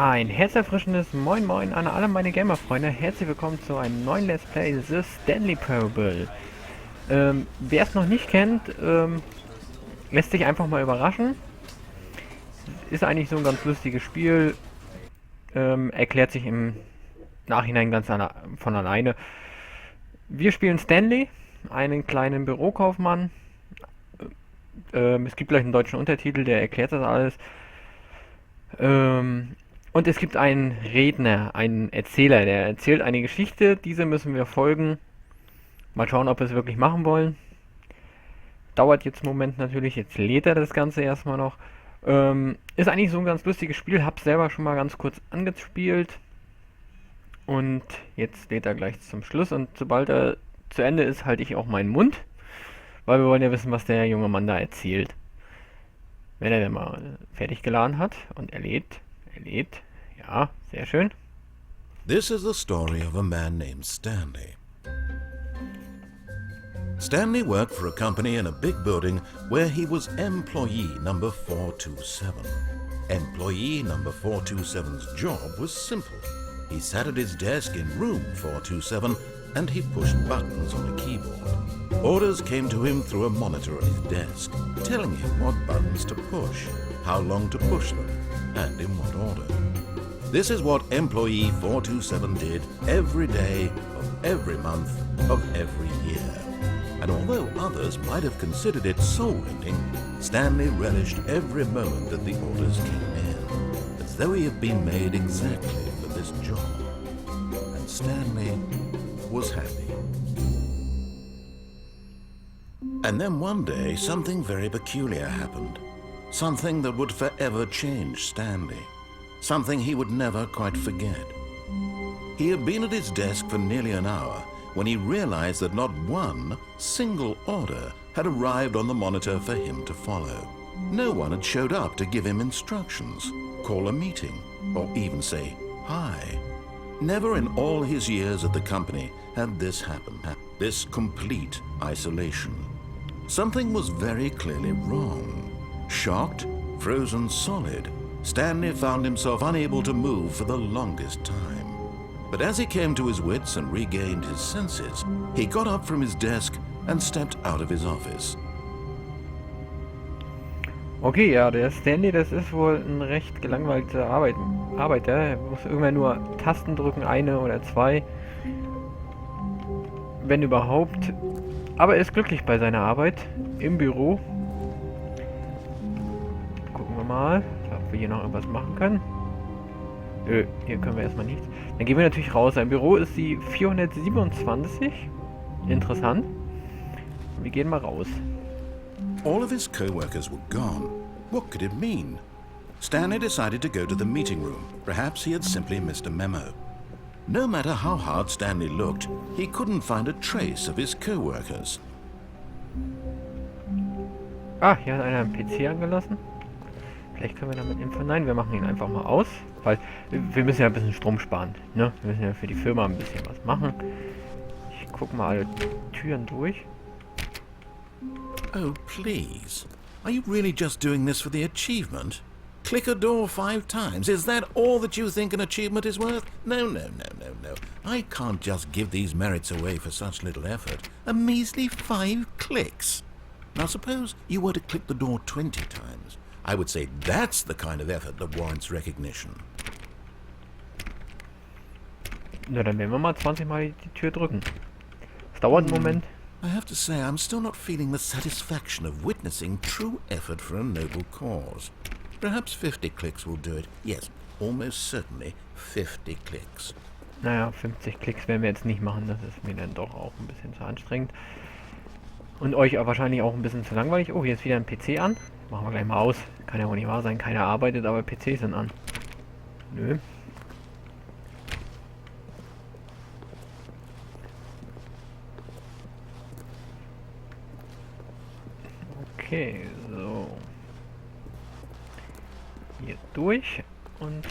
Ein herzerfrischendes Moin Moin an alle meine Gamerfreunde. Herzlich willkommen zu einem neuen Let's Play, The Stanley Parable. Wer es noch nicht kennt, lässt sich einfach mal überraschen. Ist eigentlich so ein ganz lustiges Spiel. Erklärt sich im Nachhinein ganz von alleine. Wir spielen Stanley, einen kleinen Bürokaufmann. Es gibt gleich einen deutschen Untertitel, der erklärt das alles. Und es gibt einen Redner, einen Erzähler, der erzählt eine Geschichte. Diese müssen wir folgen. Mal schauen, ob wir es wirklich machen wollen. Dauert jetzt einen Moment natürlich. Jetzt lädt er das Ganze erstmal noch. Ist eigentlich so ein ganz lustiges Spiel. Hab's selber schon mal ganz kurz angespielt. Und jetzt lädt er gleich zum Schluss. Und sobald er zu Ende ist, halte ich auch meinen Mund. Weil wir wollen ja wissen, was der junge Mann da erzählt. Wenn er denn mal fertig geladen hat und er lädt. Ja, sehr schön. This is the story of a man named Stanley. Stanley worked for a company in a big building where he was employee number 427. Employee number 427's job was simple. He sat at his desk in room 427 and he pushed buttons on a keyboard. Orders came to him through a monitor at his desk, telling him what buttons to push, how long to push them, and in what order. This is what employee 427 did every day of every month of every year. And although others might have considered it soul-rending, Stanley relished every moment that the orders came in, as though he had been made exactly for this job. And Stanley was happy. And then one day, something very peculiar happened. Something that would forever change Stanley. Something he would never quite forget. He had been at his desk for nearly an hour when he realized that not one single order had arrived on the monitor for him to follow. No one had showed up to give him instructions, call a meeting, or even say hi. Never in all his years at the company had this happened. This complete isolation. Something was very clearly wrong. Shocked, frozen solid, Stanley found himself unable to move for the longest time. But as he came to his wits and regained his senses, he got up from his desk and stepped out of his office. Okay, ja, der Stanley, das ist wohl ein recht gelangweilter Arbeiter. Er muss irgendwann nur Tasten drücken, eine oder zwei. Wenn überhaupt. Aber er ist glücklich bei seiner Arbeit im Büro. Gucken wir mal, ob wir hier noch irgendwas machen können. Nö, hier können wir erstmal nichts. Dann gehen wir natürlich raus. Sein Büro ist die 427. Interessant. Wir gehen mal raus. All of his co-workers were gone. What could it mean? Stanley decided to go to the meeting room. Perhaps he had simply missed a memo. No matter how hard Stanley looked, he couldn't find a trace of his co-workers. Ah, hier hat einer einen PC angelassen. Vielleicht können wir damit info. Nein, wir machen ihn einfach mal aus. Weil wir müssen ja ein bisschen Strom sparen. Ne? Wir müssen ja für die Firma ein bisschen was machen. Ich gucke mal alle Türen durch. Oh, please. Are you really just doing this for the achievement? Click a door 5 times. Is that all that you think an achievement is worth? No. I can't just give these merits away for such little effort. A measly 5 clicks. Now suppose you were to click the door 20 times. I would say that's the kind of effort that warrants recognition. Na, dann werden wir mal 20 Mal die Tür drücken. Es dauert einen Moment. I have to say, I'm still not feeling the satisfaction of witnessing true effort for a noble cause. Perhaps 50 clicks will do it. Yes, almost certainly 50 clicks. Naja, 50 Klicks werden wir jetzt nicht machen. Das ist mir dann doch auch ein bisschen zu anstrengend. Und euch auch wahrscheinlich auch ein bisschen zu langweilig. Oh, hier ist wieder ein PC an. Machen wir gleich mal aus. Kann ja wohl nicht wahr sein. Keiner arbeitet, aber PCs sind an. Nö. Okay, so. Hier durch und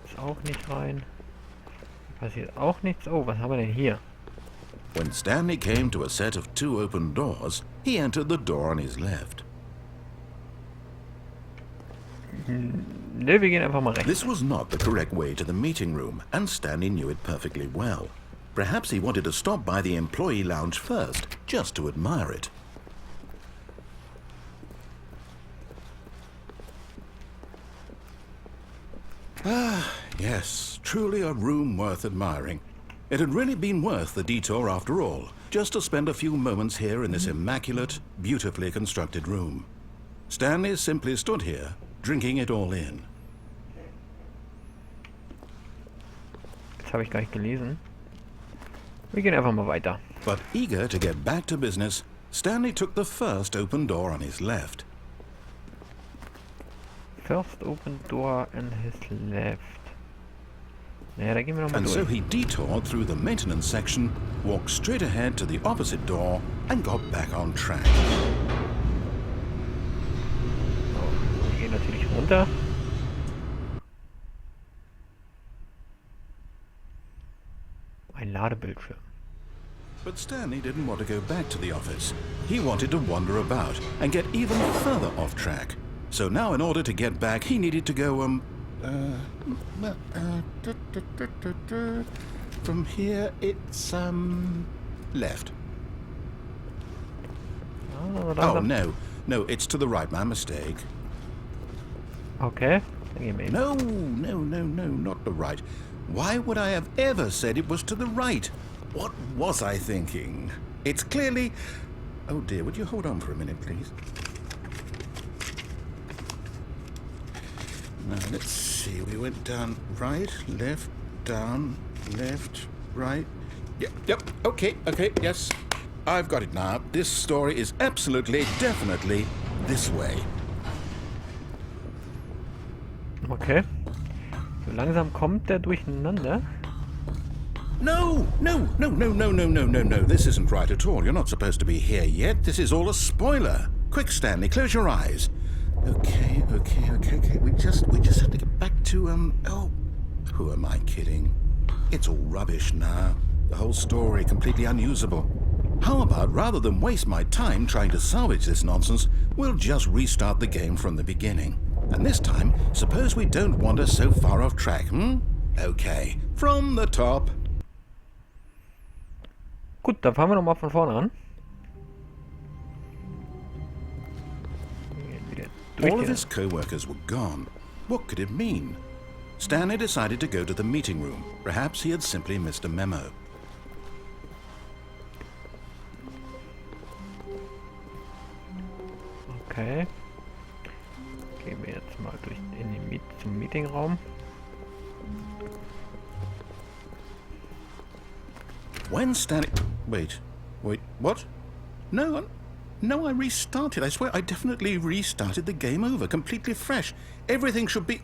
ist auch nicht rein. Passiert auch nichts. Oh, was haben wir denn hier? When Stanley came to a set of 2 open doors, he entered the door on his left. Nö, wir gehen einfach mal rechts. This was not the correct way to the meeting room, and Stanley knew it perfectly well. Perhaps he wanted to stop by the employee lounge first, just to admire it. Ah, yes, truly a room worth admiring. It had really been worth the detour after all, just to spend a few moments here in this immaculate, beautifully constructed room. Stanley simply stood here, drinking it all in. Das habe ich gar nicht gelesen. Wir gehen einfach mal weiter. But eager to get back to business, Stanley took the first open door on his left. First open door on his left. Naja, da gehen wir nochmal And durch. so he detoured through the maintenance section, walked straight ahead to the opposite door, and got back on track. Wir gehen natürlich runter. Ein Ladebildschirm. But Stanley didn't want to go back to the office. He wanted to wander about and get even further off track. So now in order to get back, he needed to go, from here it's, left. Oh, no, it's to the right, my mistake. Okay, dann gehen wir hin. No, not the right. Why would I have ever said it was to the right? What was I thinking? It's clearly... Oh dear, would you hold on for a minute, please? Now, let's see. We went down right, left, down, left, right. Yep, okay, yes. I've got it now. This story is absolutely, definitely this way. Okay. So langsam kommt der durcheinander. No. This isn't right at all. You're not supposed to be here yet. This is all a spoiler. Quick, Stanley, close your eyes. Okay. We just have to get back to, oh, who am I kidding? It's all rubbish now. The whole story completely unusable. How about, rather than waste my time trying to salvage this nonsense, we'll just restart the game from the beginning. And this time, suppose we don't wander so far off track, Okay, from the top. Gut, dann fangen wir nochmal von vorne an. All of his co-workers were gone. What could it mean? Stanley decided to go to the meeting room. Perhaps he had simply missed a memo. Okay. Gehen wir jetzt mal durch in den zum Meetingraum. When Stanley... Wait, what? No, I restarted. I swear, I definitely restarted the game over, completely fresh. Everything should be...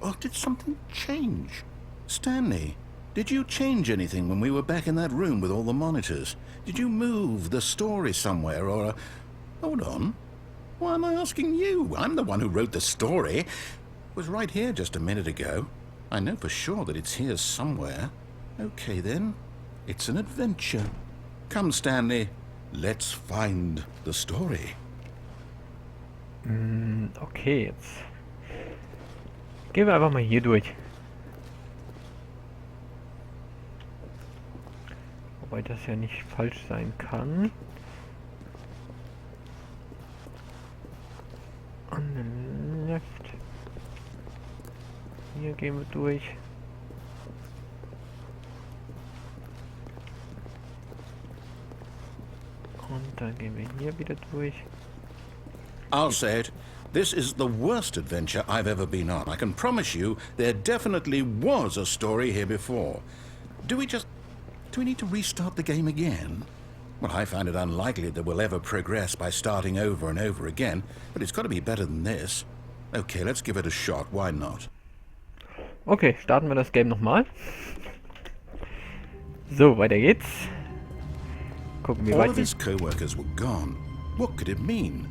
Oh, did something change? Stanley, did you change anything when we were back in that room with all the monitors? Did you move the story somewhere, or... Hold on. Why am I asking you? I'm the one who wrote the story. It was right here just a minute ago. I know for sure that it's here somewhere. Okay, then. It's an adventure. Come, Stanley. Let's find the story. Okay, jetzt gehen wir einfach mal hier durch. Wobei das ja nicht falsch sein kann. On the left. Hier gehen wir durch. Und dann gehen wir hier wieder durch. I'll say it. This is the worst adventure I've ever been on. I can promise you there definitely was a story here before. Do we need to restart the game again? Well, I find it unlikely that we'll ever progress by starting over and over again, but it's got to be better than this. Okay, let's give it a shot. Why not? Okay, starten wir das Game nochmal. So, weiter geht's. Gucken, wie All weit of his co-workers were gone. What could it mean?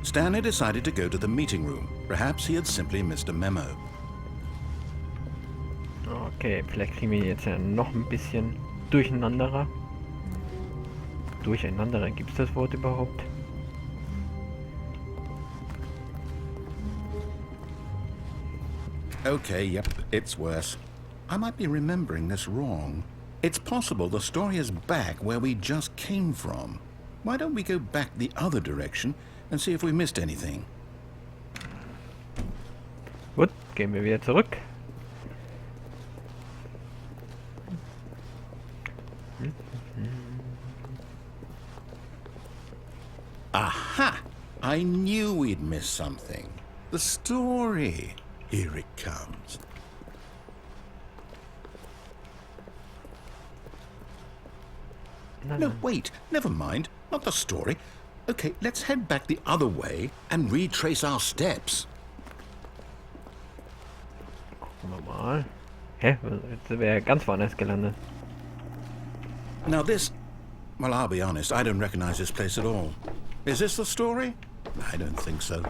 Stanley decided to go to the meeting room. Perhaps he had simply missed a memo. Okay, vielleicht kriegen wir jetzt ja noch ein bisschen durcheinanderer. Durcheinanderer, gibt es das Wort überhaupt? Okay, yep, it's worse. I might be remembering this wrong. It's possible the story is back where we just came from. Why don't we go back the other direction and see if we missed anything? Gut, gehen wir wieder zurück. Aha! I knew we'd miss something. The story. Here it comes. No, wait. Never mind. Not the story. Okay, let's head back the other way and retrace our steps. Gucken wir mal. Hä? Jetzt sind wir ja ganz woanders gelandet. Now this... Well, I'll be honest. I don't recognize this place at all. Is this the story? I don't think so.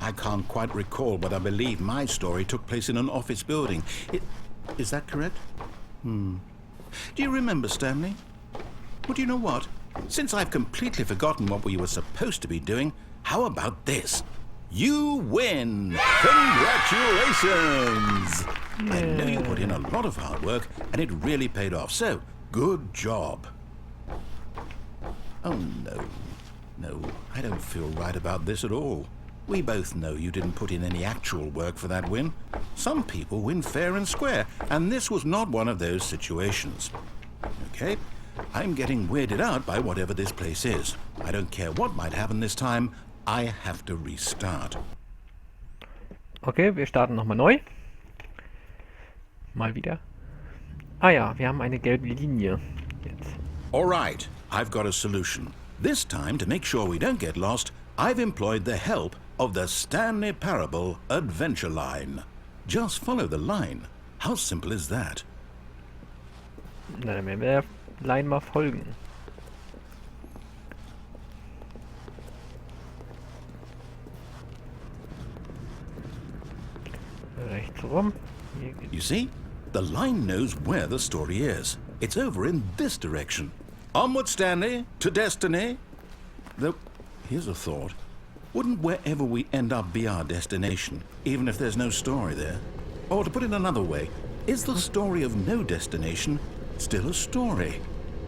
I can't quite recall, but I believe my story took place in an office building. Is that correct? Do you remember, Stanley? Well, do you know what? Since I've completely forgotten what we were supposed to be doing, how about this? You win! Congratulations! Yeah. I know you put in a lot of hard work, and it really paid off, so good job. Oh, no. No, I don't feel right about this at all. We both know you didn't put in any actual work for that win. Some people win fair and square, and this was not one of those situations. Okay? I'm getting weirded out by whatever this place is. I don't care what might happen this time. I have to restart. Okay, wir starten nochmal neu. Mal wieder. Ah ja, wir haben eine gelbe Linie jetzt. All right, I've got a solution. This time, to make sure we don't get lost, I've employed the help of the Stanley Parable adventure line. Just follow the line. How simple is that? Na, dann werden wir der Line mal folgen. Rechts rum. Hier geht's. You see? The line knows where the story is. It's over in this direction. Onward, Stanley, to destiny. Though, here's a thought. Wouldn't wherever we end up be our destination, even if there's no story there? Or to put it another way, is the story of no destination still a story?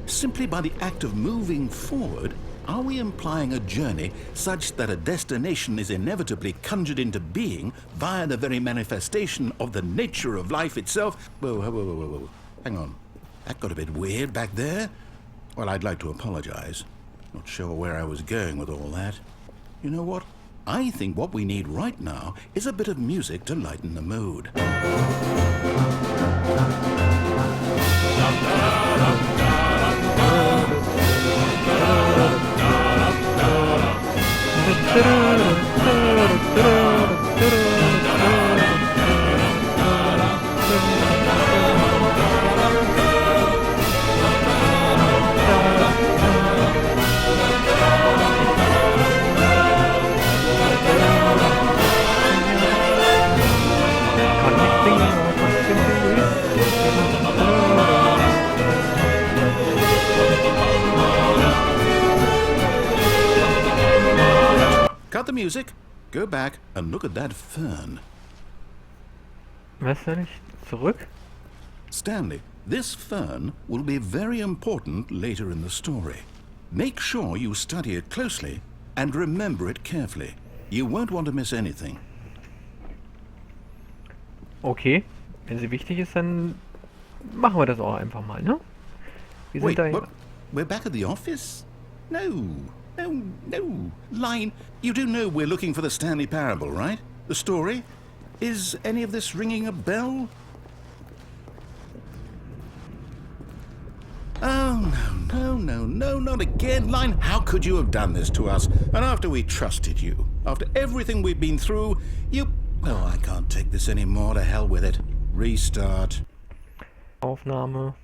Simply by the act of moving forward, are we implying a journey such that a destination is inevitably conjured into being via the very manifestation of the nature of life itself? Whoa. Hang on. That got a bit weird back there. Well, I'd like to apologize. Not sure where I was going with all that. You know what? I think what we need right now is a bit of music to lighten the mood. Cut the music, go back and look at that fern. Was soll ich? Zurück? Stanley, this fern will be very important later in the story. Make sure you study it closely and remember it carefully. You won't want to miss anything. Okay, wenn sie wichtig ist, dann machen wir das auch einfach mal, ne? Wir sind Wait, da. what? We're back at the office? No. Line, you do know we're looking for the Stanley Parable, right? The story? Is any of this ringing a bell? Oh, no, not again. Line, how could you have done this to us? And after we trusted you, after everything we've been through, you... Oh, I can't take this anymore. To hell with it. Restart. Aufnahme.